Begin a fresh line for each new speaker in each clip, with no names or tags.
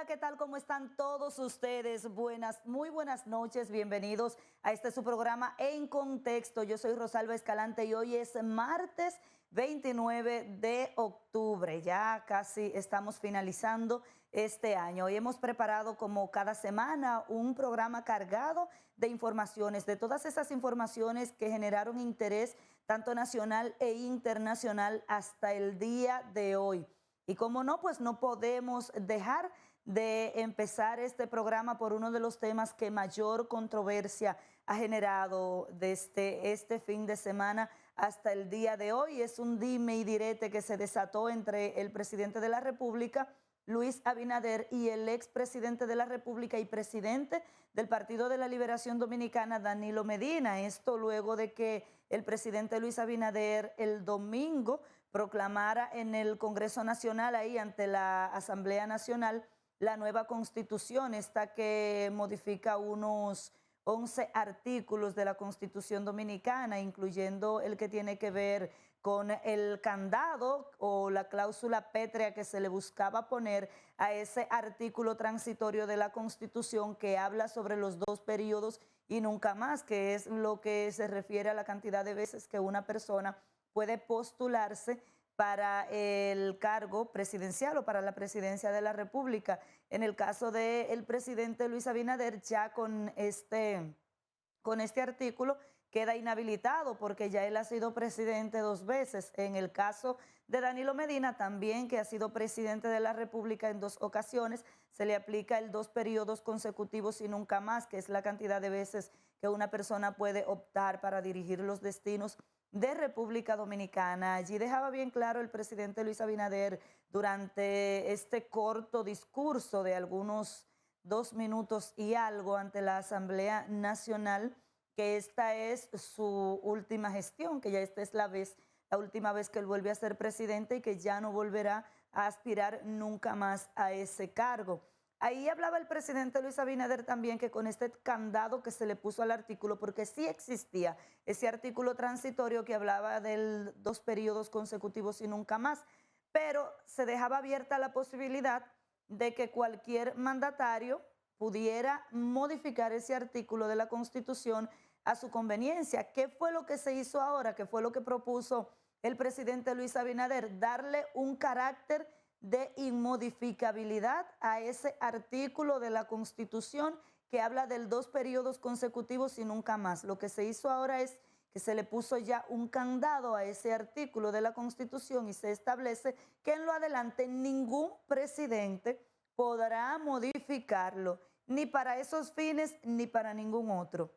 Hola, ¿qué tal? ¿Cómo están todos ustedes? Muy buenas noches, bienvenidos a este su programa En Contexto. Yo soy Rosalba Escalante y hoy es martes 29 de octubre. Ya casi estamos finalizando este año. Hoy hemos preparado, como cada semana, un programa cargado de informaciones, de todas esas informaciones que generaron interés tanto nacional e internacional hasta el día de hoy. Y como no, pues no podemos dejar de empezar este programa por uno de los temas que mayor controversia ha generado desde este fin de semana hasta el día de hoy. Es un dime y direte que se desató entre el presidente de la República, Luis Abinader, y el expresidente de la República y presidente del Partido de la Liberación Dominicana, Danilo Medina. Esto luego de que el presidente Luis Abinader el domingo proclamara en el Congreso Nacional, ahí ante la Asamblea Nacional, la nueva Constitución, esta que modifica unos 11 artículos de la Constitución Dominicana, incluyendo el que tiene que ver con el candado o la cláusula pétrea que se le buscaba poner a ese artículo transitorio de la Constitución que habla sobre los 2 periodos y nunca más, que es lo que se refiere a la cantidad de veces que una persona puede postularse para el cargo presidencial o para la presidencia de la República. En el caso del presidente Luis Abinader, ya con este artículo queda inhabilitado porque ya él ha sido presidente 2 veces. En el caso de Danilo Medina también, que ha sido presidente de la República en 2 ocasiones, se le aplica el 2 periodos consecutivos y nunca más, que es la cantidad de veces que una persona puede optar para dirigir los destinos de República Dominicana. Allí dejaba bien claro el presidente Luis Abinader durante este corto discurso de algunos 2 minutos y algo ante la Asamblea Nacional que esta es su última gestión, que ya esta es la última vez que él vuelve a ser presidente y que ya no volverá a aspirar nunca más a ese cargo. Ahí hablaba el presidente Luis Abinader también que con este candado que se le puso al artículo, porque sí existía ese artículo transitorio que hablaba de 2 periodos consecutivos y nunca más, pero se dejaba abierta la posibilidad de que cualquier mandatario pudiera modificar ese artículo de la Constitución a su conveniencia. ¿Qué fue lo que se hizo ahora? ¿Qué fue lo que propuso el presidente Luis Abinader? Darle un carácter de inmodificabilidad a ese artículo de la Constitución que habla del 2 periodos consecutivos y nunca más. Lo que se hizo ahora es que se le puso ya un candado a ese artículo de la Constitución y se establece que en lo adelante ningún presidente podrá modificarlo, ni para esos fines ni para ningún otro.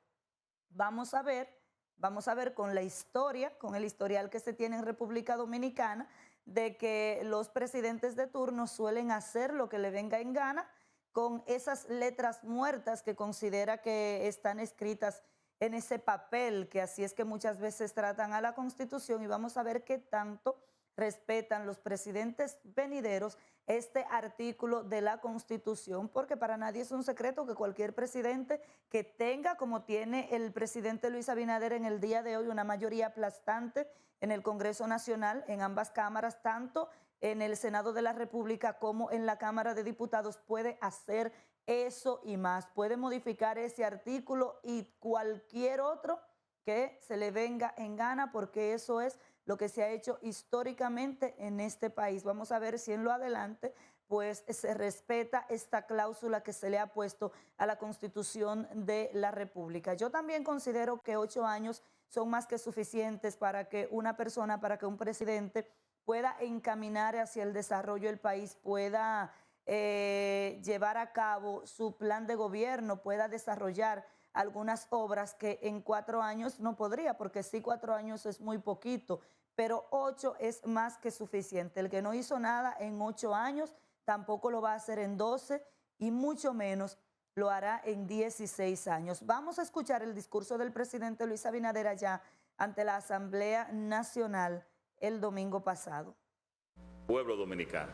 Vamos a ver con la historia, con el historial que se tiene en República Dominicana, de que los presidentes de turno suelen hacer lo que le venga en gana con esas letras muertas que considera que están escritas en ese papel, que así es que muchas veces tratan a la Constitución, y vamos a ver qué tanto respetan los presidentes venideros este artículo de la Constitución, porque para nadie es un secreto que cualquier presidente que tenga, como tiene el presidente Luis Abinader en el día de hoy, una mayoría aplastante en el Congreso Nacional, en ambas cámaras, tanto en el Senado de la República como en la Cámara de Diputados, puede hacer eso y más, puede modificar ese artículo y cualquier otro que se le venga en gana, porque eso es lo que se ha hecho históricamente en este país. Vamos a ver si en lo adelante pues se respeta esta cláusula que se le ha puesto a la Constitución de la República. Yo también considero que 8 años son más que suficientes para que una persona, para que un presidente pueda encaminar hacia el desarrollo del país, pueda llevar a cabo su plan de gobierno, pueda desarrollar algunas obras que en 4 años no podría, porque sí, 4 años es muy poquito, pero 8 es más que suficiente. El que no hizo nada en 8 años tampoco lo va a hacer en 12 y mucho menos lo hará en 16 años. Vamos a escuchar el discurso del presidente Luis Abinader allá ante la Asamblea Nacional el domingo pasado.
Pueblo dominicano,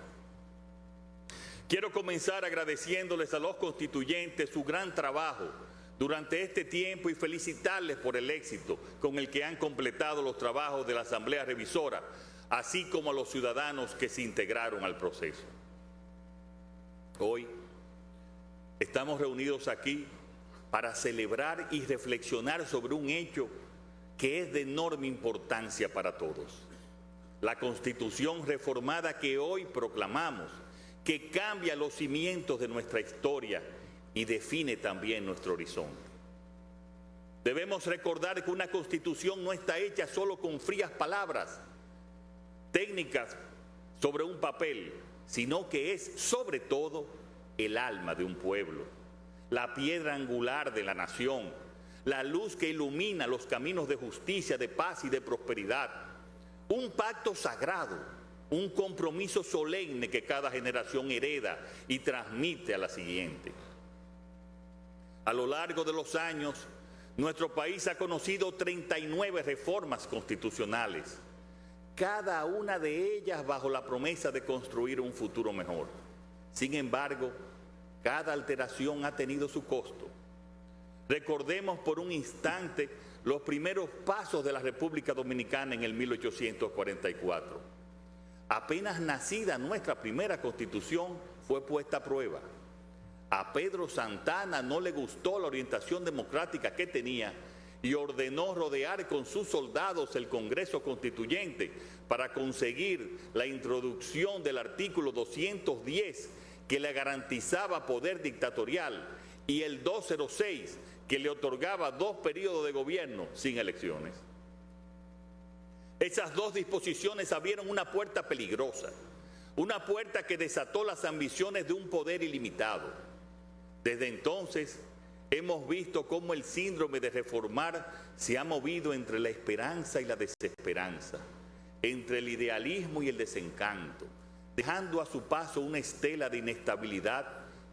quiero comenzar agradeciéndoles a los constituyentes su gran trabajo durante este tiempo y felicitarles por el éxito con el que han completado los trabajos de la Asamblea Revisora, así como a los ciudadanos que se integraron al proceso. Hoy Estamos reunidos aquí para celebrar y reflexionar sobre un hecho que es de enorme importancia para todos. La Constitución reformada que hoy proclamamos, que cambia los cimientos de nuestra historia y define también nuestro horizonte. Debemos recordar que una Constitución no está hecha solo con frías palabras técnicas sobre un papel, sino que es sobre todo el alma de un pueblo, la piedra angular de la nación, la luz que ilumina los caminos de justicia, de paz y de prosperidad, un pacto sagrado, un compromiso solemne que cada generación hereda y transmite a la siguiente. A lo largo de los años, nuestro país ha conocido 39 reformas constitucionales, cada una de ellas bajo la promesa de construir un futuro mejor. Sin embargo, cada alteración ha tenido su costo. Recordemos por un instante los primeros pasos de la República Dominicana en el 1844. Apenas nacida nuestra primera Constitución fue puesta a prueba. A Pedro Santana no le gustó la orientación democrática que tenía y ordenó rodear con sus soldados el Congreso Constituyente para conseguir la introducción del artículo 210 que le garantizaba poder dictatorial y el 206 que le otorgaba 2 periodos de gobierno sin elecciones. Esas dos disposiciones abrieron una puerta peligrosa, una puerta que desató las ambiciones de un poder ilimitado. Desde entonces hemos visto cómo el síndrome de reformar se ha movido entre la esperanza y la desesperanza, entre el idealismo y el desencanto, dejando a su paso una estela de inestabilidad,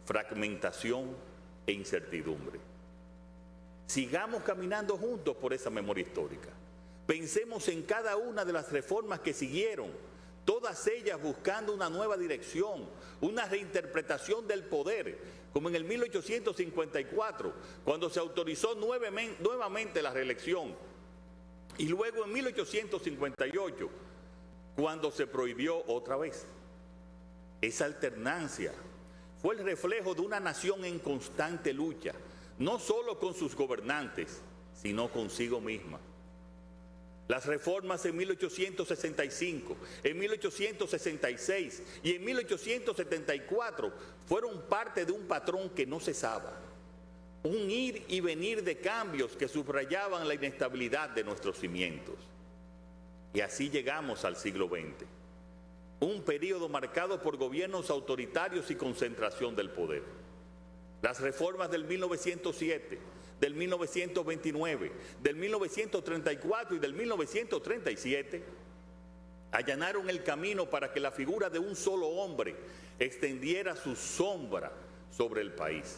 fragmentación e incertidumbre. Sigamos caminando juntos por esa memoria histórica. Pensemos en cada una de las reformas que siguieron, todas ellas buscando una nueva dirección, una reinterpretación del poder, como en el 1854, cuando se autorizó nuevamente la reelección, y luego en 1858, cuando se prohibió otra vez. Esa alternancia fue el reflejo de una nación en constante lucha, no solo con sus gobernantes, sino consigo misma. Las reformas en 1865, en 1866 y en 1874 fueron parte de un patrón que no cesaba, un ir y venir de cambios que subrayaban la inestabilidad de nuestros cimientos. Y así llegamos al siglo XX, un periodo marcado por gobiernos autoritarios y concentración del poder. Las reformas del 1907, del 1929, del 1934 y del 1937 allanaron el camino para que la figura de un solo hombre extendiera su sombra sobre el país.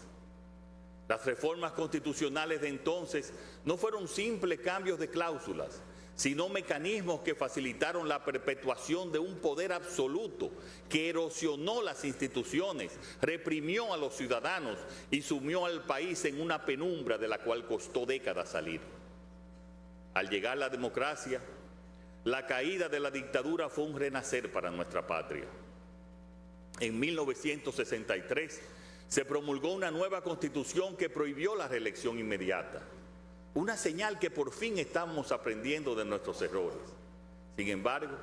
Las reformas constitucionales de entonces no fueron simples cambios de cláusulas, sino mecanismos que facilitaron la perpetuación de un poder absoluto que erosionó las instituciones, reprimió a los ciudadanos y sumió al país en una penumbra de la cual costó décadas salir. Al llegar la democracia, la caída de la dictadura fue un renacer para nuestra patria. En 1963 se promulgó una nueva constitución que prohibió la reelección inmediata. Una señal que por fin estamos aprendiendo de nuestros errores. Sin embargo,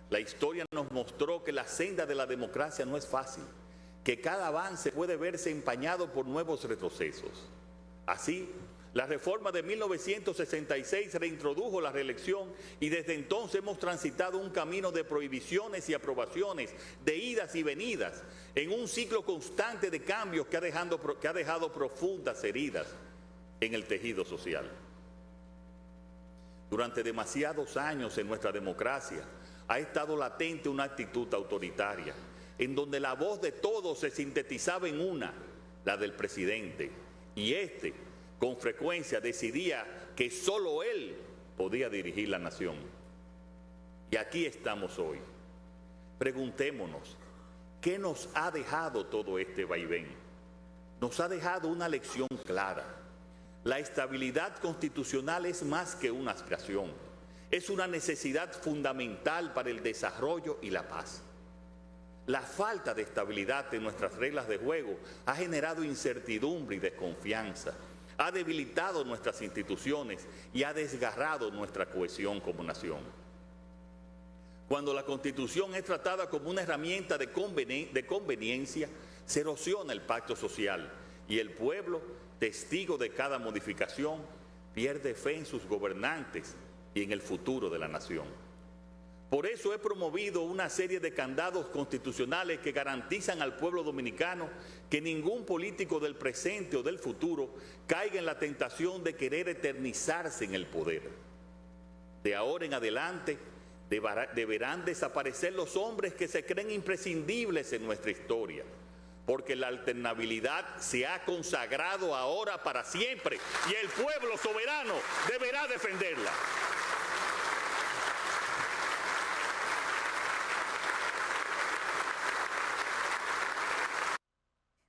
la historia nos mostró que la senda de la democracia no es fácil, que cada avance puede verse empañado por nuevos retrocesos. Así, la reforma de 1966 reintrodujo la reelección y desde entonces hemos transitado un camino de prohibiciones y aprobaciones, de idas y venidas, en un ciclo constante de cambios que ha dejado profundas heridas en el tejido social. Durante demasiados años en nuestra democracia ha estado latente una actitud autoritaria, en donde la voz de todos se sintetizaba en una, la del presidente, y este con frecuencia decidía que solo él podía dirigir la nación. Y aquí estamos hoy. Preguntémonos, ¿qué nos ha dejado todo este vaivén? Nos ha dejado una lección clara. La estabilidad constitucional es más que una aspiración, es una necesidad fundamental para el desarrollo y la paz. La falta de estabilidad en nuestras reglas de juego ha generado incertidumbre y desconfianza, ha debilitado nuestras instituciones y ha desgarrado nuestra cohesión como nación. Cuando la Constitución es tratada como una herramienta de conveniencia, se erosiona el pacto social y el pueblo, testigo de cada modificación, pierde fe en sus gobernantes y en el futuro de la nación. Por eso he promovido una serie de candados constitucionales que garantizan al pueblo dominicano que ningún político del presente o del futuro caiga en la tentación de querer eternizarse en el poder. De ahora en adelante deberán desaparecer los hombres que se creen imprescindibles en nuestra historia, porque la alternabilidad se ha consagrado ahora para siempre y el pueblo soberano deberá defenderla.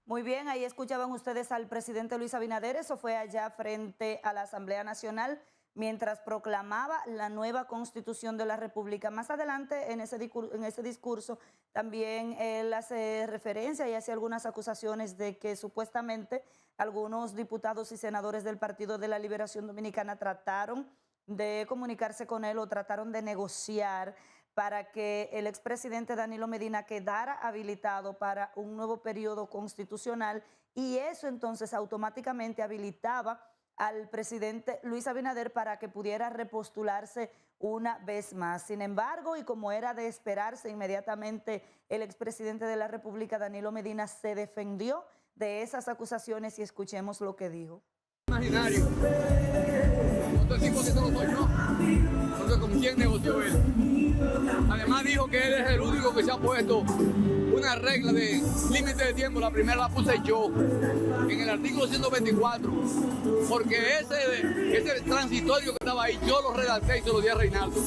Muy bien, ahí escuchaban ustedes al presidente Luis Abinader, eso fue allá frente a la Asamblea Nacional, mientras proclamaba la nueva Constitución de la República. Más adelante en ese discurso también él hace referencia y hace algunas acusaciones de que supuestamente algunos diputados y senadores del Partido de la Liberación Dominicana trataron de comunicarse con él o trataron de negociar para que el expresidente Danilo Medina quedara habilitado para un nuevo periodo constitucional, y eso entonces automáticamente habilitaba al presidente Luis Abinader para que pudiera repostularse una vez más. Sin embargo, y como era de esperarse, inmediatamente el expresidente de la República, Danilo Medina, se defendió de esas acusaciones y escuchemos lo que dijo.
Imaginario. Otro tipo que solo soy yo. Porque con quién negoció él. Además dijo que él es el único que se ha puesto una regla de límite de tiempo. La primera la puse yo en el artículo 124. Porque ese transitorio que estaba ahí, yo lo redacté y se lo di a Reinaldo.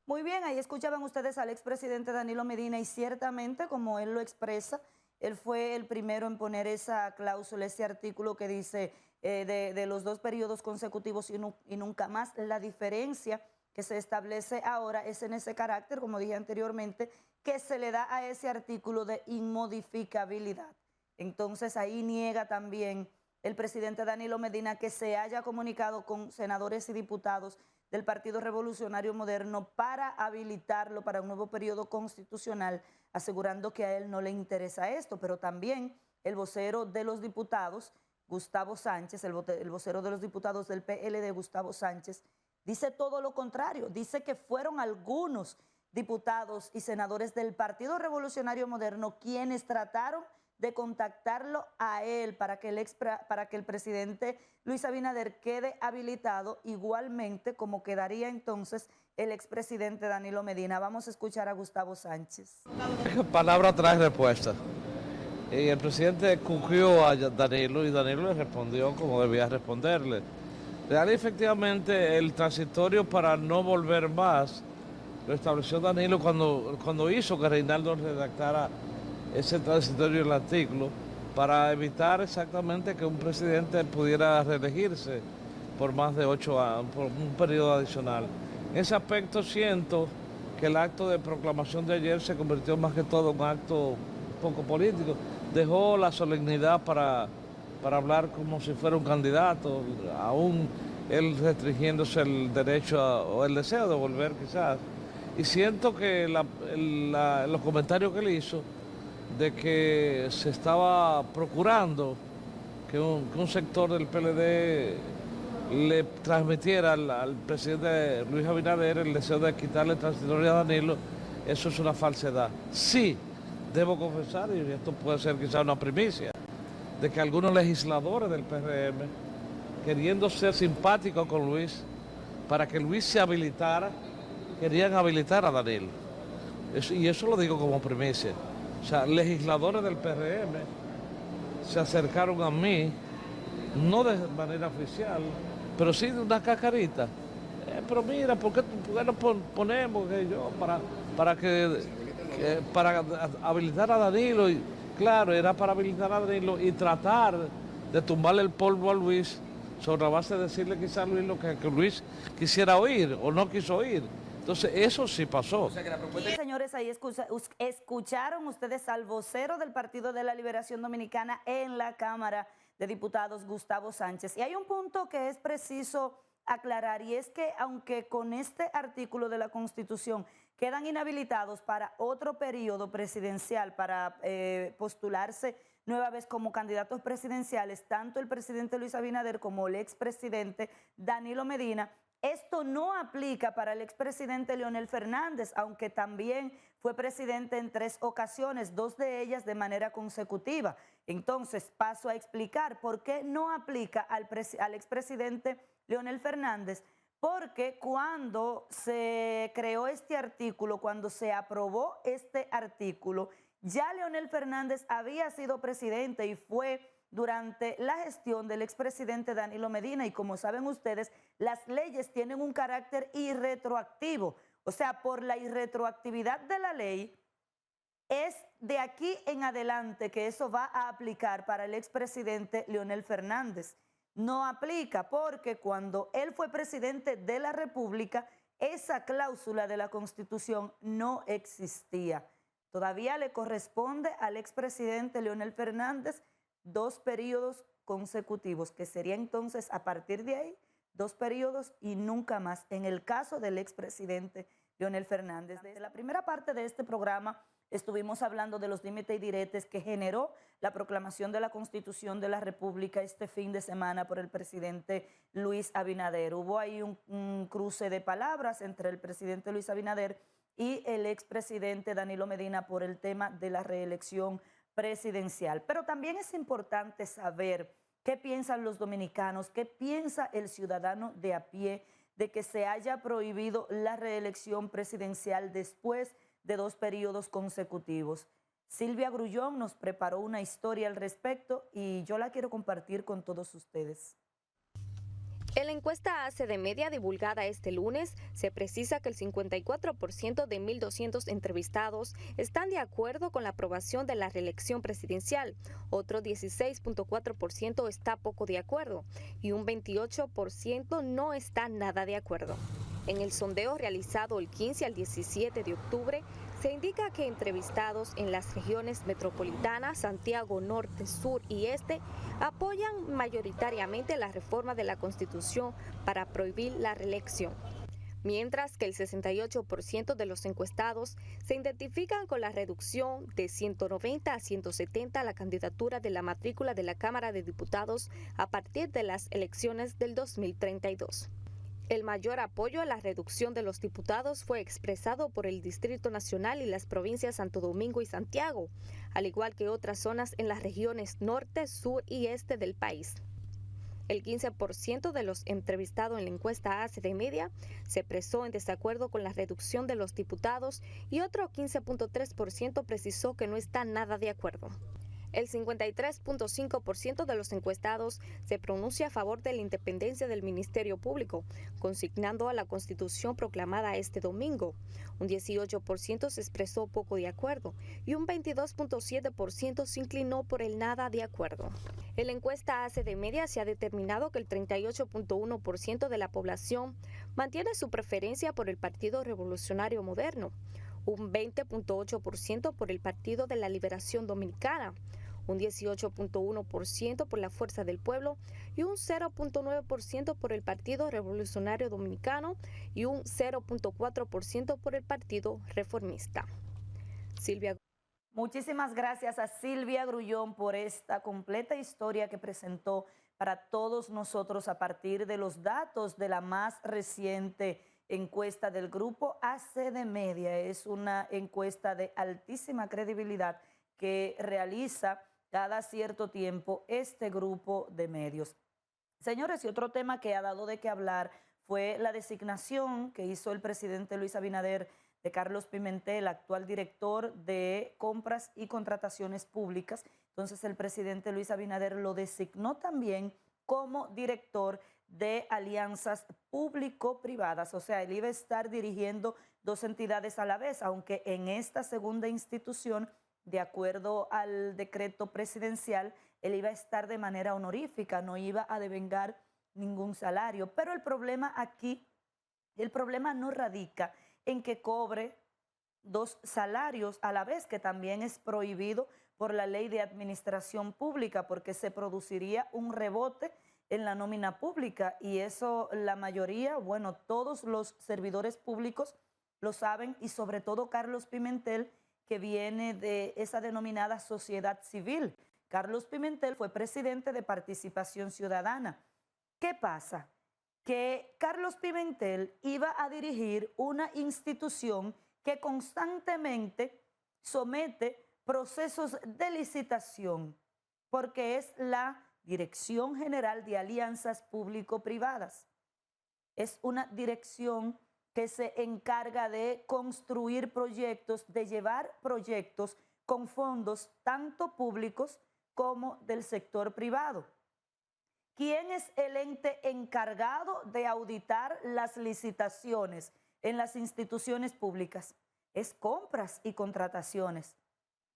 Muy bien, ahí escuchaban ustedes al expresidente Danilo Medina y ciertamente, como él lo expresa, él fue el primero en poner esa cláusula, ese artículo que dice de los 2 periodos consecutivos y nunca más. La diferencia que se establece ahora es en ese carácter, como dije anteriormente, que se le da a ese artículo de inmodificabilidad. Entonces ahí niega también el presidente Danilo Medina que se haya comunicado con senadores y diputados del Partido Revolucionario Moderno para habilitarlo para un nuevo periodo constitucional, asegurando que a él no le interesa esto. Pero también el vocero de los diputados, Gustavo Sánchez, el vocero de los diputados del PLD, Gustavo Sánchez, dice todo lo contrario. Dice que fueron algunos diputados y senadores del Partido Revolucionario Moderno quienes trataron de contactarlo a él para que el presidente Luis Abinader quede habilitado, igualmente como quedaría entonces el expresidente Danilo Medina. Vamos a escuchar a Gustavo Sánchez.
Palabra trae respuesta. Y el presidente escogió a Danilo y Danilo le respondió como debía responderle. Real, efectivamente, el transitorio para no volver más lo estableció Danilo cuando hizo que Reinaldo redactara ese transitorio del artículo para evitar exactamente que un presidente pudiera reelegirse por más de 8 años, por un periodo adicional. En ese aspecto siento que el acto de proclamación de ayer se convirtió más que todo en un acto poco político. Dejó la solemnidad para hablar como si fuera un candidato, aún él restringiéndose el derecho o el deseo de volver quizás. Y siento que los comentarios que él hizo de que se estaba procurando que un sector del PLD le transmitiera al presidente Luis Abinader el deseo de quitarle el transitorio a Danilo, eso es una falsedad. Sí, debo confesar, y esto puede ser quizá una primicia, de que algunos legisladores del PRM, queriendo ser simpáticos con Luis, para que Luis se habilitara, querían habilitar a Danilo. Y eso lo digo como primicia. O sea, legisladores del PRM se acercaron a mí, no de manera oficial, pero sí de una cascarita. Pero mira, ¿por qué no ponemos para habilitar a Danilo? Y claro, era para habilitar a Danilo y tratar de tumbarle el polvo a Luis sobre la base de decirle quizás a Luis lo que Luis quisiera oír o no quiso oír. Entonces, eso sí pasó.
O sea que la propuesta...
Señores, ahí escucharon ustedes al vocero del Partido de la Liberación Dominicana en la Cámara de Diputados, Gustavo Sánchez. Y hay un punto que es preciso aclarar, y es que aunque con este artículo de la Constitución quedan inhabilitados para otro periodo presidencial, para postularse nueva vez como candidatos presidenciales, tanto el presidente Luis Abinader como el expresidente Danilo Medina, esto no aplica para el expresidente Leonel Fernández, aunque también fue presidente en 3 ocasiones, 2 de ellas de manera consecutiva. Entonces, paso a explicar por qué no aplica al expresidente Leonel Fernández, porque cuando se creó este artículo, cuando se aprobó este artículo, ya Leonel Fernández había sido presidente y fue durante la gestión del expresidente Danilo Medina, y como saben ustedes, las leyes tienen un carácter irretroactivo. O sea, por la irretroactividad de la ley, es de aquí en adelante que eso va a aplicar para el expresidente Leonel Fernández. No aplica porque cuando él fue presidente de la República, esa cláusula de la Constitución no existía. Todavía le corresponde al expresidente Leonel Fernández 2 periodos consecutivos, que sería entonces a partir de ahí 2 periodos y nunca más, en el caso del expresidente Leonel Fernández. Desde la primera parte de este programa estuvimos hablando de los dimes y diretes que generó la proclamación de la Constitución de la República este fin de semana por el presidente Luis Abinader. Hubo ahí un cruce de palabras entre el presidente Luis Abinader y el expresidente Danilo Medina por el tema de la reelección presidencial. Pero también es importante saber qué piensan los dominicanos, qué piensa el ciudadano de a pie de que se haya prohibido la reelección presidencial después de 2 periodos consecutivos. Silvia Grullón nos preparó una historia al respecto y yo la quiero compartir con todos ustedes.
En la encuesta ACD Media divulgada este lunes, se precisa que el 54% de 1.200 entrevistados están de acuerdo con la aprobación de la reelección presidencial, otro 16.4% está poco de acuerdo y un 28% no está nada de acuerdo. En el sondeo realizado el 15 al 17 de octubre, se indica que entrevistados en las regiones metropolitanas, Santiago, Norte, Sur y Este, apoyan mayoritariamente la reforma de la Constitución para prohibir la reelección. Mientras que el 68% de los encuestados se identifican con la reducción de 190 a 170 a la candidatura de la matrícula de la Cámara de Diputados a partir de las elecciones del 2032. El mayor apoyo a la reducción de los diputados fue expresado por el Distrito Nacional y las provincias Santo Domingo y Santiago, al igual que otras zonas en las regiones norte, sur y este del país. El 15% de los entrevistados en la encuesta ACD Media se expresó en desacuerdo con la reducción de los diputados y otro 15.3% precisó que no está nada de acuerdo. El 53.5% de los encuestados se pronuncia a favor de la independencia del Ministerio Público, consignando a la Constitución proclamada este domingo. Un 18% se expresó poco de acuerdo y un 22.7% se inclinó por el nada de acuerdo. En la encuesta ACD Media se ha determinado que el 38.1% de la población mantiene su preferencia por el Partido Revolucionario Moderno, un 20.8% por el Partido de la Liberación Dominicana, un 18.1% por la Fuerza del Pueblo y un 0.9% por el Partido Revolucionario Dominicano y un 0.4% por el Partido Reformista. Silvia.
Muchísimas gracias a Silvia Grullón por esta completa historia que presentó para todos nosotros a partir de los datos de la más reciente encuesta del grupo ACD Media. Es una encuesta de altísima credibilidad que realiza cada cierto tiempo este grupo de medios. Señores, y otro tema que ha dado de qué hablar fue la designación que hizo el presidente Luis Abinader de Carlos Pimentel, actual director de Compras y Contrataciones Públicas. Entonces el presidente Luis Abinader lo designó también como director de alianzas público-privadas, o sea, él iba a estar dirigiendo 2 entidades a la vez, aunque en esta segunda institución, de acuerdo al decreto presidencial, él iba a estar de manera honorífica, no iba a devengar ningún salario. Pero el problema aquí, el problema no radica en que cobre 2 salarios a la vez, que también es prohibido por la ley de administración pública, porque se produciría un rebote en la nómina pública, y eso la mayoría, bueno, todos los servidores públicos lo saben, y sobre todo Carlos Pimentel, que viene de esa denominada sociedad civil. Carlos Pimentel fue presidente de Participación Ciudadana. ¿Qué pasa? Que Carlos Pimentel iba a dirigir una institución que constantemente somete procesos de licitación, porque es la Dirección General de Alianzas Público-Privadas. Es una dirección que se encarga de construir proyectos, de llevar proyectos con fondos tanto públicos como del sector privado. ¿Quién es el ente encargado de auditar las licitaciones en las instituciones públicas? Es compras y contrataciones.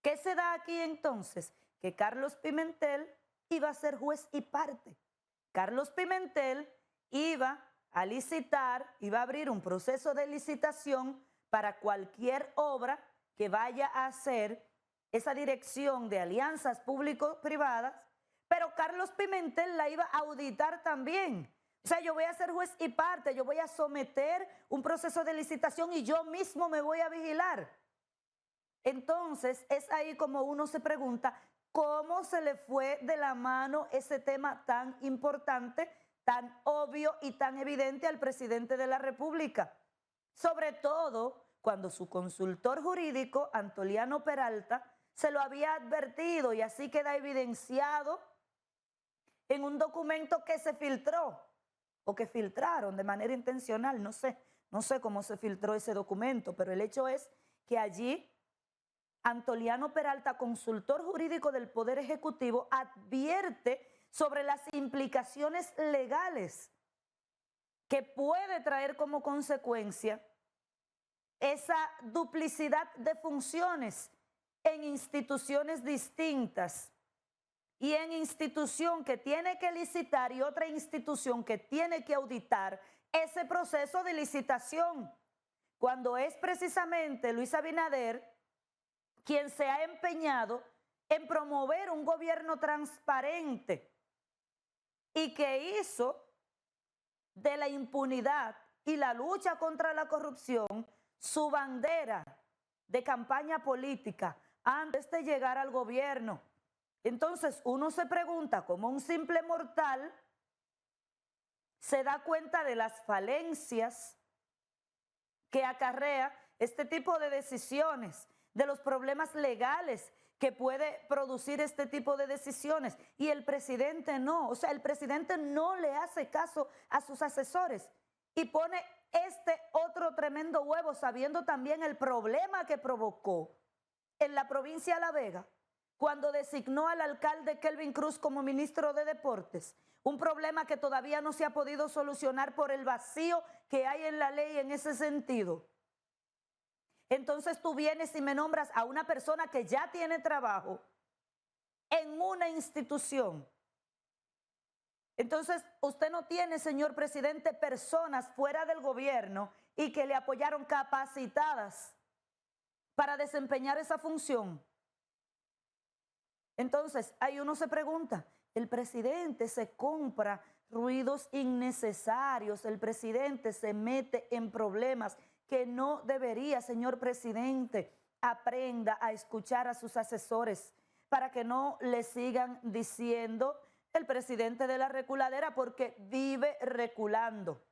¿Qué se da aquí entonces? Que Carlos Pimentel iba a ser juez y parte. Carlos Pimentel iba a licitar, iba a abrir un proceso de licitación para cualquier obra que vaya a hacer esa dirección de alianzas público-privadas, pero Carlos Pimentel la iba a auditar también. O sea, yo voy a ser juez y parte, yo voy a someter un proceso de licitación y yo mismo me voy a vigilar. Entonces, es ahí como uno se pregunta, ¿cómo se le fue de la mano ese tema tan importante, tan obvio y tan evidente al presidente de la República? Sobre todo cuando su consultor jurídico, Antoliano Peralta, se lo había advertido, y así queda evidenciado en un documento que se filtró o que filtraron de manera intencional. No sé cómo se filtró ese documento, pero el hecho es que allí Antoliano Peralta, consultor jurídico del Poder Ejecutivo, advierte sobre las implicaciones legales que puede traer como consecuencia esa duplicidad de funciones en instituciones distintas, y en institución que tiene que licitar y otra institución que tiene que auditar ese proceso de licitación, cuando es precisamente Luis Abinader quien se ha empeñado en promover un gobierno transparente y que hizo de la impunidad y la lucha contra la corrupción su bandera de campaña política antes de llegar al gobierno. Entonces uno se pregunta, como un simple mortal se da cuenta de las falencias que acarrea este tipo de decisiones, de los problemas legales que puede producir este tipo de decisiones, y el presidente no. O sea, el presidente no le hace caso a sus asesores y pone este otro tremendo huevo, sabiendo también el problema que provocó en la provincia de La Vega cuando designó al alcalde Kelvin Cruz como ministro de Deportes. Un problema que todavía no se ha podido solucionar por el vacío que hay en la ley en ese sentido. Entonces tú vienes y me nombras a una persona que ya tiene trabajo en una institución. Entonces usted no tiene, señor presidente, personas fuera del gobierno y que le apoyaron capacitadas para desempeñar esa función. Entonces ahí uno se pregunta, el presidente se compra ruidos innecesarios, el presidente se mete en problemas que no debería. Señor presidente, aprenda a escuchar a sus asesores para que no le sigan diciendo el presidente de la reculadera, porque vive reculando.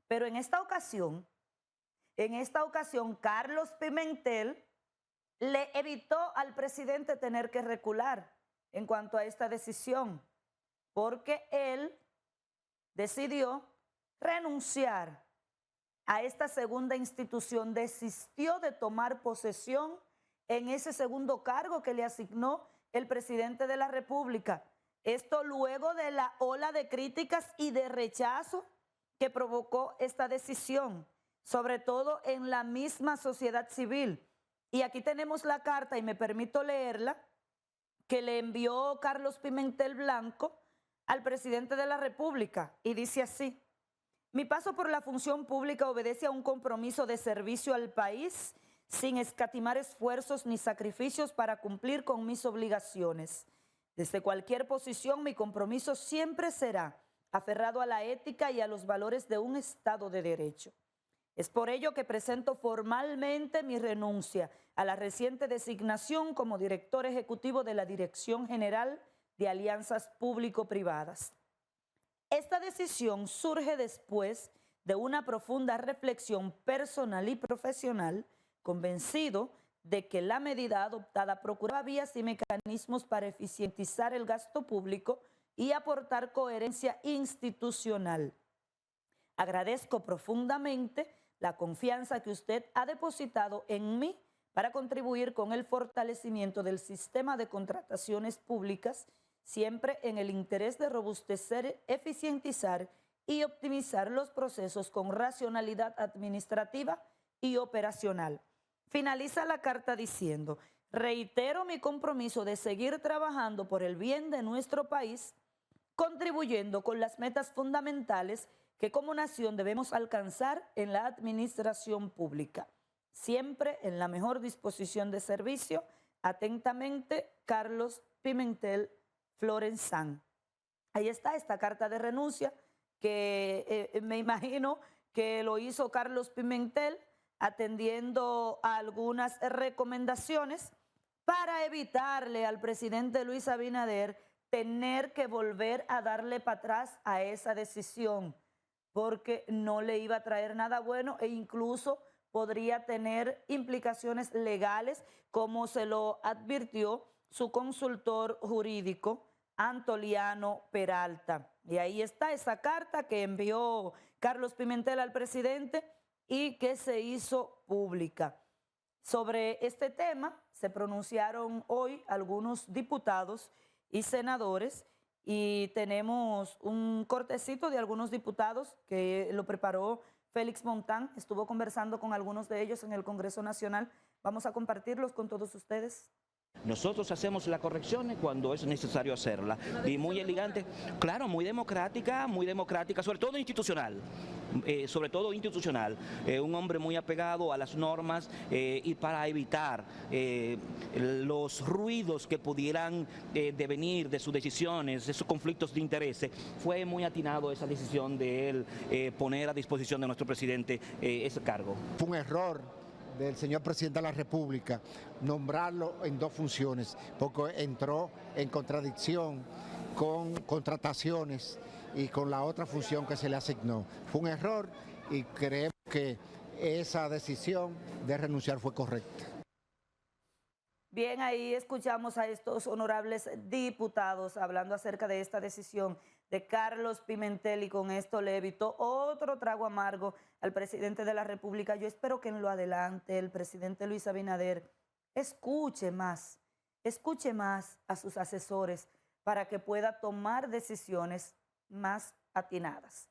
Pero en esta ocasión, Carlos Pimentel le evitó al presidente tener que recular en cuanto a esta decisión, porque él decidió renunciar a esta segunda institución, desistió de tomar posesión en ese segundo cargo que le asignó el presidente de la República. Esto luego de la ola de críticas y de rechazo que provocó esta decisión, sobre todo en la misma sociedad civil. Y aquí tenemos la carta, y me permito leerla, que le envió Carlos Pimentel Blanco al presidente de la República, y dice así: Mi paso por la función pública obedece a un compromiso de servicio al país sin escatimar esfuerzos ni sacrificios para cumplir con mis obligaciones. Desde cualquier posición, mi compromiso siempre será aferrado a la ética y a los valores de un Estado de Derecho. Es por ello que presento formalmente mi renuncia a la reciente designación como director ejecutivo de la Dirección General de Alianzas Público-Privadas. Esta decisión surge después de una profunda reflexión personal y profesional, convencido de que la medida adoptada procuraba vías y mecanismos para eficientizar el gasto público y aportar coherencia institucional. Agradezco profundamente la confianza que usted ha depositado en mí para contribuir con el fortalecimiento del sistema de contrataciones públicas, siempre en el interés de robustecer, eficientizar y optimizar los procesos con racionalidad administrativa y operacional. Finaliza la carta diciendo: reitero mi compromiso de seguir trabajando por el bien de nuestro país, contribuyendo con las metas fundamentales que como nación debemos alcanzar en la administración pública. Siempre en la mejor disposición de servicio. Atentamente, Carlos Pimentel Florenzán. Ahí está esta carta de renuncia que me imagino que lo hizo Carlos Pimentel atendiendo a algunas recomendaciones para evitarle al presidente Luis Abinader tener que volver a darle para atrás a esa decisión, porque no le iba a traer nada bueno e incluso podría tener implicaciones legales, como se lo advirtió su consultor jurídico, Antoliano Peralta. Y ahí está esa carta que envió Carlos Pimentel al presidente y que se hizo pública. Sobre este tema se pronunciaron hoy algunos diputados y senadores, y tenemos un cortecito de algunos diputados que lo preparó Félix Montán. Estuvo conversando con algunos de ellos en el Congreso Nacional. Vamos a compartirlos con todos ustedes.
Nosotros hacemos las correcciones cuando es necesario hacerla. Y muy elegante, claro, muy democrática, sobre todo institucional. Un hombre muy apegado a las normas y para evitar los ruidos que pudieran devenir de sus decisiones, esos conflictos de intereses, fue muy atinado esa decisión de él poner a disposición de nuestro presidente ese cargo.
Fue un error del señor presidente de la República nombrarlo en dos funciones, porque entró en contradicción con contrataciones y con la otra función que se le asignó. Fue un error y creemos que esa decisión de renunciar fue correcta.
Bien, ahí escuchamos a estos honorables diputados hablando acerca de esta decisión de Carlos Pimentel, y con esto le evitó otro trago amargo al presidente de la República. Yo espero que en lo adelante el presidente Luis Abinader escuche más a sus asesores para que pueda tomar decisiones más atinadas.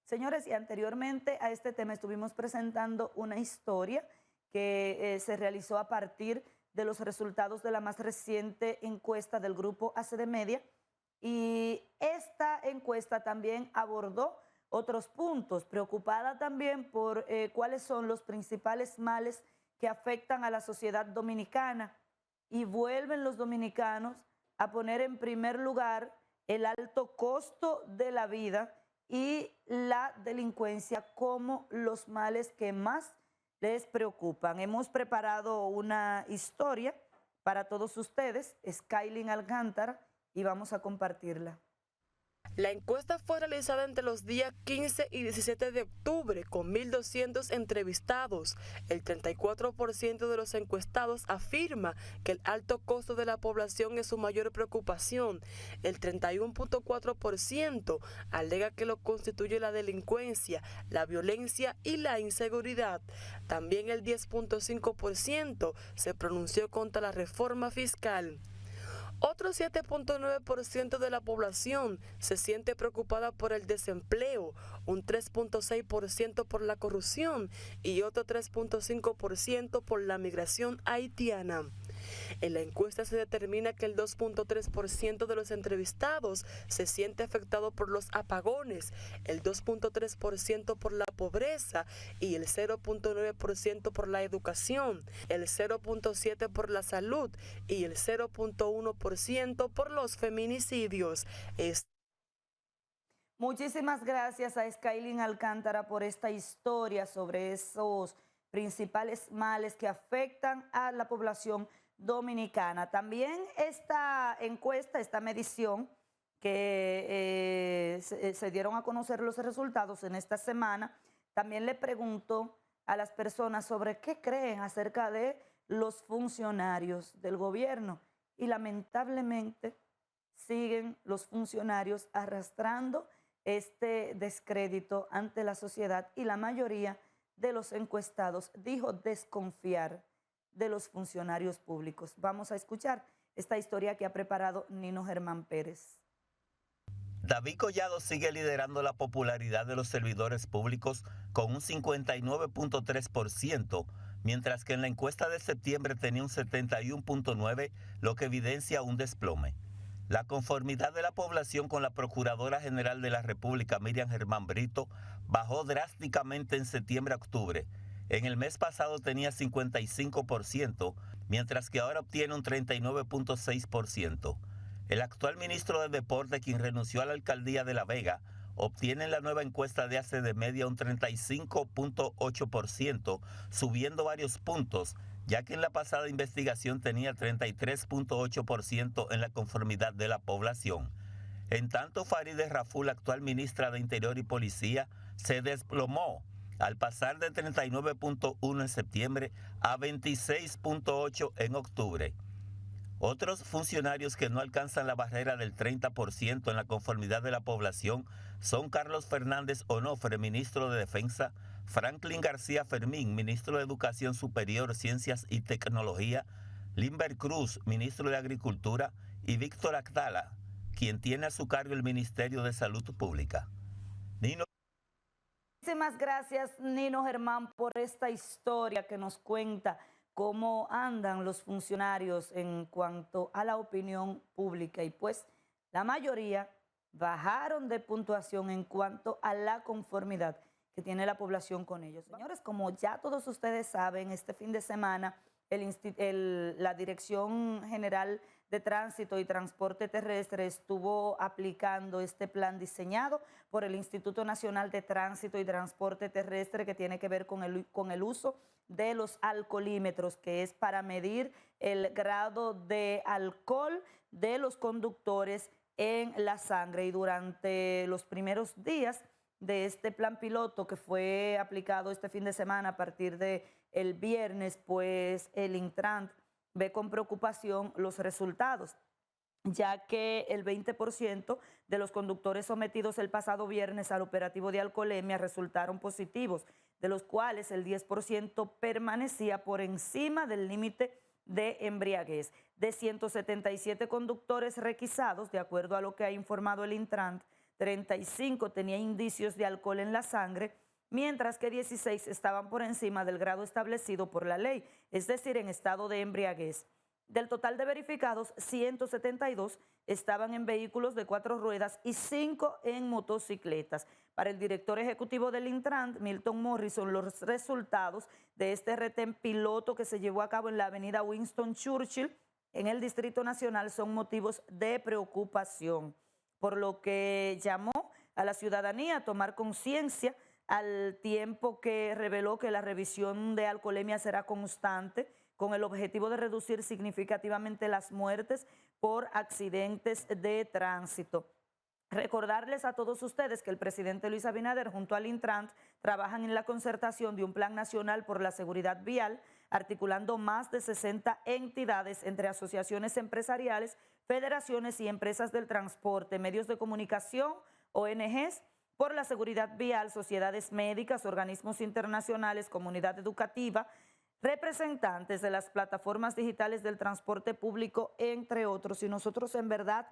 Señores, y anteriormente a este tema estuvimos presentando una historia que se realizó a partir de los resultados de la más reciente encuesta del grupo ACD Media, y esta encuesta también abordó otros puntos, preocupada también por cuáles son los principales males que afectan a la sociedad dominicana, y vuelven los dominicanos a poner en primer lugar el alto costo de la vida y la delincuencia como los males que más les preocupan. Hemos preparado una historia para todos ustedes, Skylin Alcántara, y vamos a compartirla.
La encuesta fue realizada entre los días 15 y 17 de octubre con 1.200 entrevistados. El 34% de los encuestados afirma que el alto costo de la población es su mayor preocupación. El 31.4% alega que lo constituye la delincuencia, la violencia y la inseguridad. También el 10.5% se pronunció contra la reforma fiscal. Otro 7.9% de la población se siente preocupada por el desempleo, un 3.6% por la corrupción y otro 3.5% por la migración haitiana. En la encuesta se determina que el 2.3% de los entrevistados se siente afectado por los apagones, el 2.3% por la pobreza y el 0.9% por la educación, el 0.7% por la salud y el 0.1% por los feminicidios.
Muchísimas gracias a Skyline Alcántara por esta historia sobre esos principales males que afectan a la población dominicana. También esta encuesta, esta medición que se dieron a conocer los resultados en esta semana, también le preguntó a las personas sobre qué creen acerca de los funcionarios del gobierno y lamentablemente siguen los funcionarios arrastrando este descrédito ante la sociedad y la mayoría de los encuestados dijo desconfiar de los funcionarios públicos. Vamos a escuchar esta historia que ha preparado Nino Germán Pérez.
David Collado sigue liderando la popularidad de los servidores públicos con un 59.3%, mientras que en la encuesta de septiembre tenía un 71.9%, lo que evidencia un desplome. La conformidad de la población con la Procuradora General de la República, Miriam Germán Brito, bajó drásticamente en septiembre a octubre. En el mes pasado tenía 55%, mientras que ahora obtiene un 39.6%. El actual ministro de Deporte, quien renunció a la alcaldía de La Vega, obtiene en la nueva encuesta de hace de media un 35.8%, subiendo varios puntos, ya que en la pasada investigación tenía 33.8% en la conformidad de la población. En tanto, Farideh Raful, actual ministra de Interior y Policía, se desplomó al pasar de 39.1 en septiembre a 26.8 en octubre. Otros funcionarios que no alcanzan la barrera del 30% en la conformidad de la población son Carlos Fernández Onofre, ministro de Defensa, Franklin García Fermín, ministro de Educación Superior, Ciencias y Tecnología, Limber Cruz, ministro de Agricultura, y Víctor Actala, quien tiene a su cargo el Ministerio de Salud Pública. Nino.
Muchísimas gracias, Nino Germán, por esta historia que nos cuenta cómo andan los funcionarios en cuanto a la opinión pública. Y pues la mayoría bajaron de puntuación en cuanto a la conformidad que tiene la población con ellos. Señores, como ya todos ustedes saben, este fin de semana la Dirección General de Tránsito y Transporte Terrestre estuvo aplicando este plan diseñado por el Instituto Nacional de Tránsito y Transporte Terrestre, que tiene que ver con el uso de los alcoholímetros, que es para medir el grado de alcohol de los conductores en la sangre. Y durante los primeros días de este plan piloto que fue aplicado este fin de semana a partir del viernes, pues el Intran ve con preocupación los resultados, ya que el 20% de los conductores sometidos el pasado viernes al operativo de alcoholemia resultaron positivos, de los cuales el 10% permanecía por encima del límite de embriaguez. De 177 conductores requisados, de acuerdo a lo que ha informado el Intran, 35 tenían indicios de alcohol en la sangre, mientras que 16 estaban por encima del grado establecido por la ley, es decir, en estado de embriaguez. Del total de verificados, 172 estaban en vehículos de 4 ruedas y 5 en motocicletas. Para el director ejecutivo del Intran, Milton Morrison, los resultados de este retén piloto que se llevó a cabo en la avenida Winston Churchill, en el Distrito Nacional, son motivos de preocupación, por lo que llamó a la ciudadanía a tomar conciencia, al tiempo que reveló que la revisión de alcoholemia será constante con el objetivo de reducir significativamente las muertes por accidentes de tránsito. Recordarles a todos ustedes que el presidente Luis Abinader junto al Intran trabajan en la concertación de un plan nacional por la seguridad vial, articulando más de 60 entidades entre asociaciones empresariales, federaciones y empresas del transporte, medios de comunicación, ONGs, por la seguridad vial, sociedades médicas, organismos internacionales, comunidad educativa, representantes de las plataformas digitales del transporte público, entre otros. Y nosotros en verdad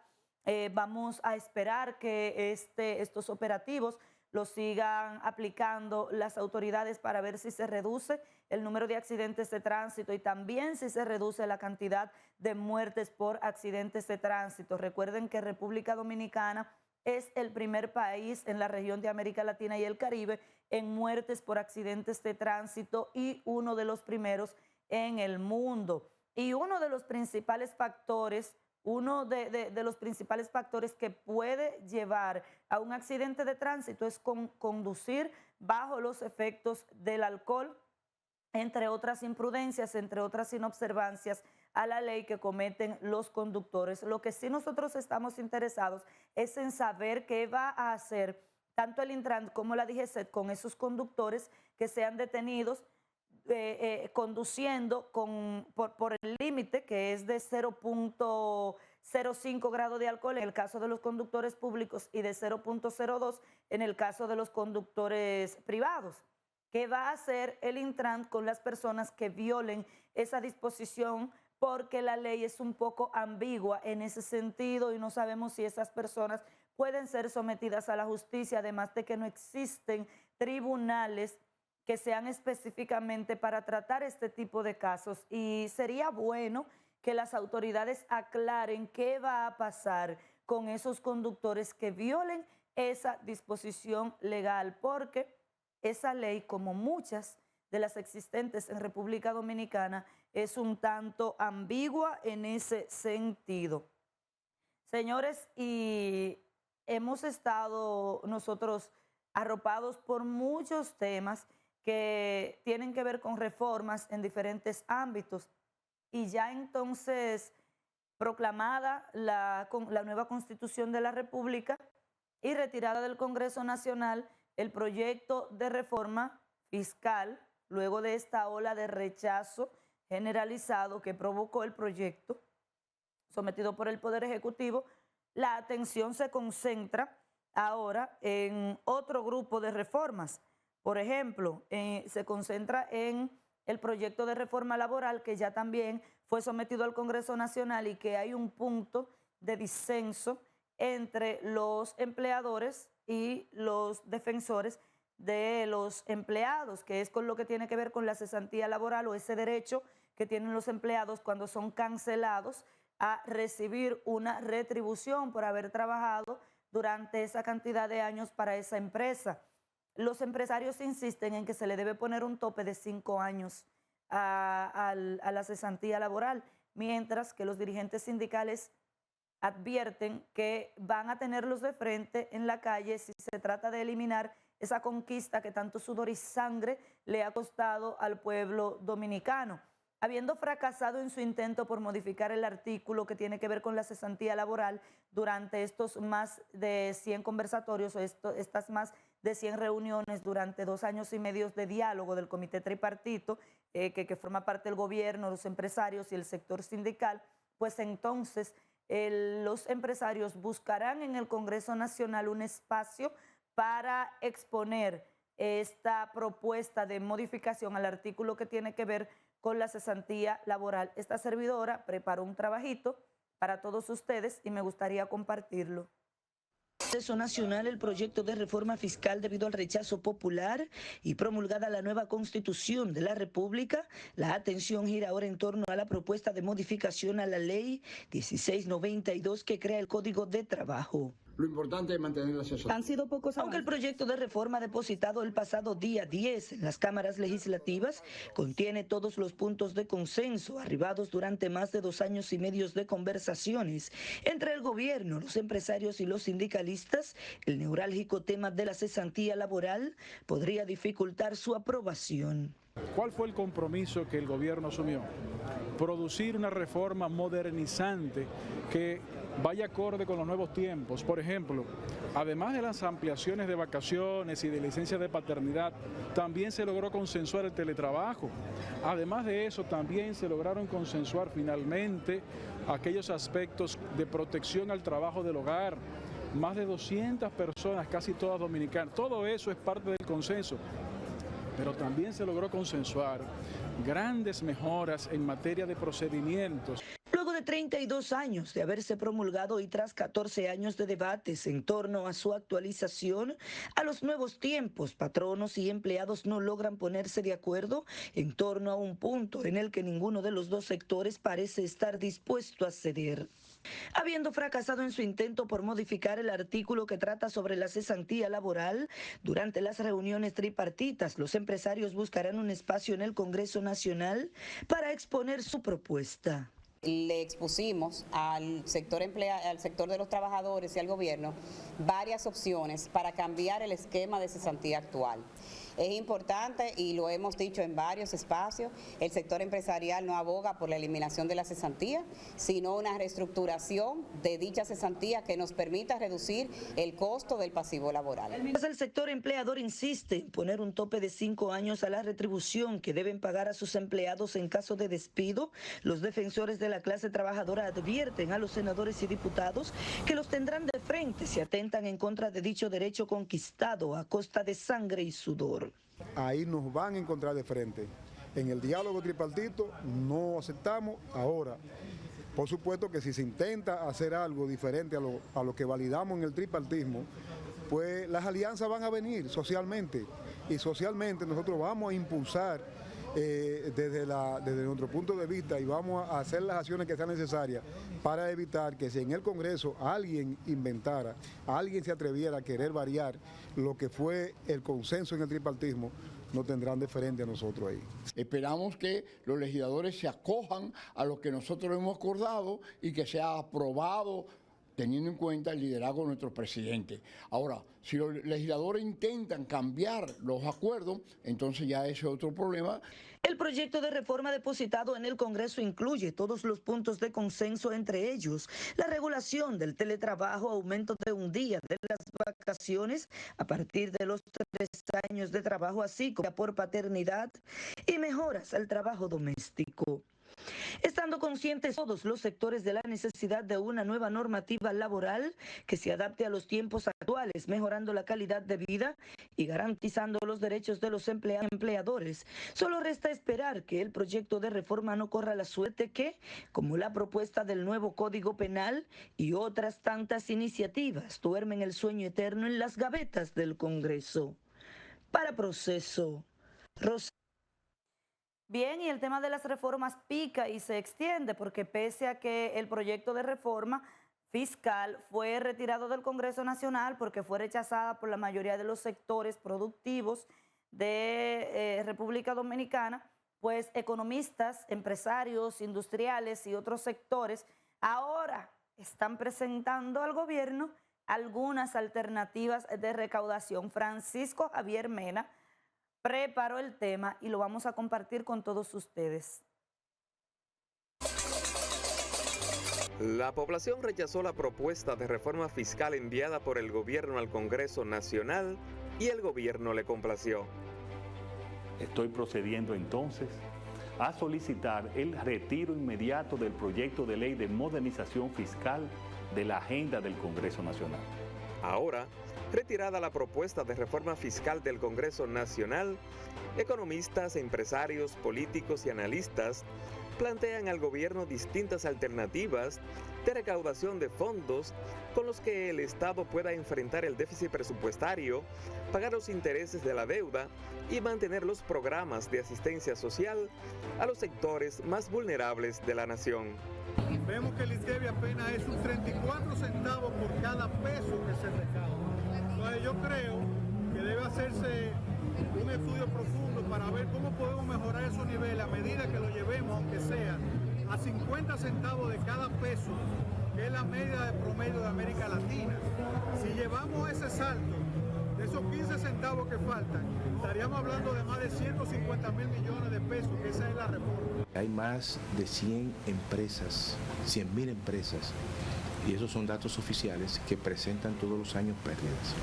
vamos a esperar que estos operativos lo sigan aplicando las autoridades para ver si se reduce el número de accidentes de tránsito y también si se reduce la cantidad de muertes por accidentes de tránsito. Recuerden que República Dominicana es el primer país en la región de América Latina y el Caribe en muertes por accidentes de tránsito y uno de los primeros en el mundo. Y uno de los principales factores que puede llevar a un accidente de tránsito es conducir bajo los efectos del alcohol, entre otras imprudencias, entre otras inobservancias a la ley que cometen los conductores. Lo que sí nosotros estamos interesados es en saber qué va a hacer tanto el Intran como la DGCET con esos conductores que sean detenidos conduciendo por el límite que es de 0.05 grado de alcohol en el caso de los conductores públicos y de 0.02 en el caso de los conductores privados. ¿Qué va a hacer el Intran con las personas que violen esa disposición? Porque la ley es un poco ambigua en ese sentido y no sabemos si esas personas pueden ser sometidas a la justicia, además de que no existen tribunales que sean específicamente para tratar este tipo de casos. Y sería bueno que las autoridades aclaren qué va a pasar con esos conductores que violen esa disposición legal, porque esa ley, como muchas de las existentes en República Dominicana, es un tanto ambigua en ese sentido. Señores, y hemos estado nosotros arropados por muchos temas que tienen que ver con reformas en diferentes ámbitos. Y ya entonces proclamada la nueva Constitución de la República y retirada del Congreso Nacional el proyecto de reforma fiscal, luego de esta ola de rechazo generalizado que provocó el proyecto sometido por el Poder Ejecutivo, la atención se concentra ahora en otro grupo de reformas. Por ejemplo, se concentra en el proyecto de reforma laboral que ya también fue sometido al Congreso Nacional y que hay un punto de disenso entre los empleadores y los defensores de los empleados, que es con lo que tiene que ver con la cesantía laboral o ese derecho que tienen los empleados cuando son cancelados a recibir una retribución por haber trabajado durante esa cantidad de años para esa empresa. Los empresarios insisten en que se le debe poner un tope de 5 años a la cesantía laboral, mientras que los dirigentes sindicales advierten que van a tenerlos de frente en la calle si se trata de eliminar esa conquista que tanto sudor y sangre le ha costado al pueblo dominicano. Habiendo fracasado en su intento por modificar el artículo que tiene que ver con la cesantía laboral durante estos más de 100 conversatorios o estas más de 100 reuniones durante 2 años y medio de diálogo del comité tripartito que forma parte del gobierno, los empresarios y el sector sindical, pues entonces los empresarios buscarán en el Congreso Nacional un espacio para exponer esta propuesta de modificación al artículo que tiene que ver con la cesantía laboral. Esta servidora preparó un trabajito para todos ustedes y me gustaría compartirlo.
Congreso Nacional el proyecto de reforma fiscal debido al rechazo popular y promulgada la nueva Constitución de la República. La atención gira ahora en torno a la propuesta de modificación a la Ley 1692 que crea el Código de Trabajo.
Lo importante es mantener la asesoría.
Han sido pocos avances. Aunque el proyecto de reforma depositado el pasado día 10 en las cámaras legislativas contiene todos los puntos de consenso arribados durante más de 2 años y medio de conversaciones entre el gobierno, los empresarios y los sindicalistas, el neurálgico tema de la cesantía laboral podría dificultar su aprobación.
¿Cuál fue el compromiso que el gobierno asumió? Producir una reforma modernizante que vaya acorde con los nuevos tiempos. Por ejemplo, además de las ampliaciones de vacaciones y de licencias de paternidad, también se logró consensuar el teletrabajo. Además de eso, también se lograron consensuar finalmente aquellos aspectos de protección al trabajo del hogar. Más de 200 personas, casi todas dominicanas. Todo eso es parte del consenso. Pero también se logró consensuar grandes mejoras en materia de procedimientos.
Luego de 32 años de haberse promulgado y tras 14 años de debates en torno a su actualización a los nuevos tiempos, patronos y empleados no logran ponerse de acuerdo en torno a un punto en el que ninguno de los dos sectores parece estar dispuesto a ceder. Habiendo fracasado en su intento por modificar el artículo que trata sobre la cesantía laboral, durante las reuniones tripartitas, los empresarios buscarán un espacio en el Congreso Nacional para exponer su propuesta.
Le expusimos al sector de los trabajadores y al gobierno varias opciones para cambiar el esquema de cesantía actual. Es importante, y lo hemos dicho en varios espacios, el sector empresarial no aboga por la eliminación de la cesantía, sino una reestructuración de dicha cesantía que nos permita reducir el costo del pasivo laboral.
El sector empleador insiste en poner un tope de 5 años a la retribución que deben pagar a sus empleados en caso de despido. Los defensores de la clase trabajadora advierten a los senadores y diputados que los tendrán de frente si atentan en contra de dicho derecho conquistado a costa de sangre y sudor.
Ahí nos van a encontrar de frente. En el diálogo tripartito no aceptamos ahora. Por supuesto que si se intenta hacer algo diferente a lo que validamos en el tripartismo, pues las alianzas van a venir socialmente. Y socialmente nosotros vamos a impulsar desde nuestro punto de vista y vamos a hacer las acciones que sean necesarias para evitar que si en el Congreso alguien inventara, alguien se atreviera a querer variar lo que fue el consenso en el tripartismo, no tendrán de frente a nosotros ahí.
Esperamos que los legisladores se acojan a lo que nosotros hemos acordado y que sea aprobado teniendo en cuenta el liderazgo de nuestro presidente. Ahora, si los legisladores intentan cambiar los acuerdos, entonces ya ese es otro problema.
El proyecto de reforma depositado en el Congreso incluye todos los puntos de consenso, entre ellos la regulación del teletrabajo, aumento de un día de las vacaciones a partir de los 3 años de trabajo, así como por paternidad, y mejoras al trabajo doméstico. Estando conscientes todos los sectores de la necesidad de una nueva normativa laboral que se adapte a los tiempos actuales, mejorando la calidad de vida y garantizando los derechos de los empleadores, solo resta esperar que el proyecto de reforma no corra la suerte que, como la propuesta del nuevo Código Penal y otras tantas iniciativas, duermen el sueño eterno en las gavetas del Congreso. Para Proceso,
Bien, y el tema de las reformas pica y se extiende porque pese a que el proyecto de reforma fiscal fue retirado del Congreso Nacional porque fue rechazada por la mayoría de los sectores productivos de República Dominicana, pues economistas, empresarios, industriales y otros sectores ahora están presentando al gobierno algunas alternativas de recaudación. Francisco Javier Mena preparó el tema y lo vamos a compartir con todos ustedes.
La población rechazó la propuesta de reforma fiscal enviada por el gobierno al Congreso Nacional y el gobierno le complació.
Estoy procediendo entonces a solicitar el retiro inmediato del proyecto de ley de modernización fiscal de la agenda del Congreso Nacional.
Ahora, retirada la propuesta de reforma fiscal del Congreso Nacional, economistas, empresarios, políticos y analistas plantean al gobierno distintas alternativas de recaudación de fondos con los que el Estado pueda enfrentar el déficit presupuestario, pagar los intereses de la deuda y mantener los programas de asistencia social a los sectores más vulnerables de la nación.
Vemos que el ITEVI apenas es un 34 centavos por cada peso que se recauda. Entonces yo creo que debe hacerse un estudio profundo para ver cómo podemos mejorar esos niveles a medida que lo llevemos, aunque sea a 50 centavos de cada peso, que es la media de promedio de América Latina. Si llevamos ese salto de esos 15 centavos que faltan, estaríamos hablando de más de 150 mil millones de pesos, que esa es la reforma.
Hay más de 100 empresas, 100.000 empresas, y esos son datos oficiales que presentan todos los años pérdidas.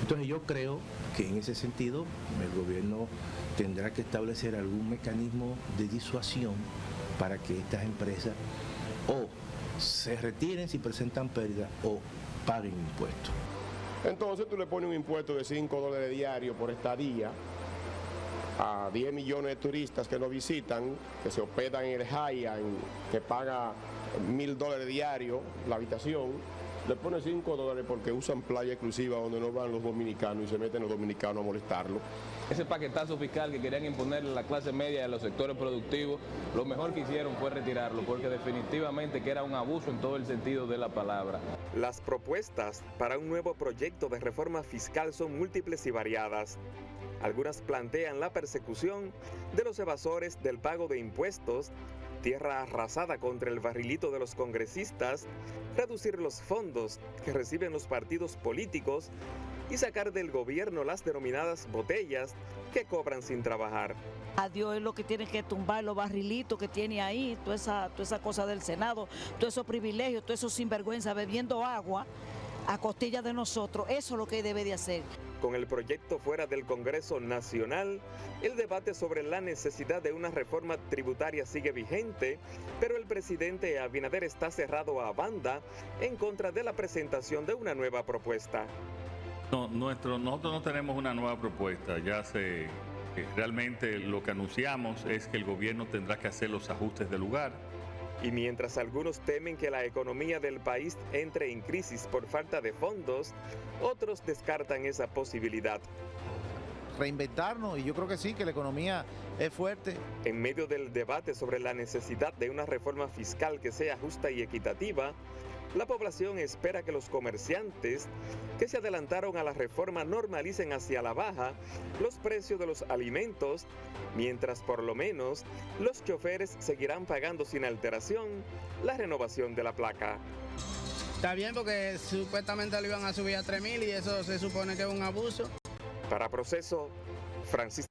Entonces yo creo que en ese sentido el gobierno tendrá que establecer algún mecanismo de disuasión para que estas empresas o se retiren si presentan pérdidas o paguen impuestos.
Entonces tú le pones un impuesto de $5 diario por estadía a 10 millones de turistas que nos visitan, que se hospedan en el Hyatt, que paga $1,000 diarios la habitación, le pone $5 porque usan playa exclusiva donde no van los dominicanos y se meten los dominicanos a molestarlo.
Ese paquetazo fiscal que querían imponerle a la clase media y a los sectores productivos, lo mejor que hicieron fue retirarlo, porque definitivamente que era un abuso en todo el sentido de la palabra.
Las propuestas para un nuevo proyecto de reforma fiscal son múltiples y variadas. Algunas plantean la persecución de los evasores del pago de impuestos, tierra arrasada contra el barrilito de los congresistas, reducir los fondos que reciben los partidos políticos y sacar del gobierno las denominadas botellas que cobran sin trabajar.
A Dios es lo que tiene que tumbar los barrilitos que tiene ahí, toda esa cosa del Senado, todos esos privilegios, todos esos sinvergüenza bebiendo agua a costilla de nosotros. Eso es lo que debe de hacer.
Con el proyecto fuera del Congreso Nacional, el debate sobre la necesidad de una reforma tributaria sigue vigente, pero el presidente Abinader está cerrado a banda en contra de la presentación de una nueva propuesta.
No, nosotros no tenemos una nueva propuesta, realmente lo que anunciamos es que el gobierno tendrá que hacer los ajustes del lugar.
Y mientras algunos temen que la economía del país entre en crisis por falta de fondos, otros descartan esa posibilidad.
Reinventarnos, y yo creo que sí, que la economía es fuerte.
En medio del debate sobre la necesidad de una reforma fiscal que sea justa y equitativa, la población espera que los comerciantes que se adelantaron a la reforma normalicen hacia la baja los precios de los alimentos, mientras por lo menos los choferes seguirán pagando sin alteración la renovación de la placa.
Está bien porque supuestamente lo iban a subir a 3,000 y eso se supone que es un abuso.
Para Proceso, Francisco.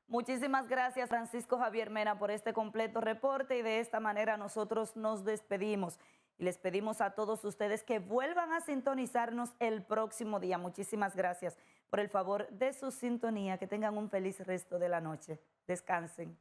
Muchísimas gracias, Francisco Javier Mena, por este completo reporte, y de esta manera nosotros nos despedimos. Y les pedimos a todos ustedes que vuelvan a sintonizarnos el próximo día. Muchísimas gracias por el favor de su sintonía. Que tengan un feliz resto de la noche. Descansen.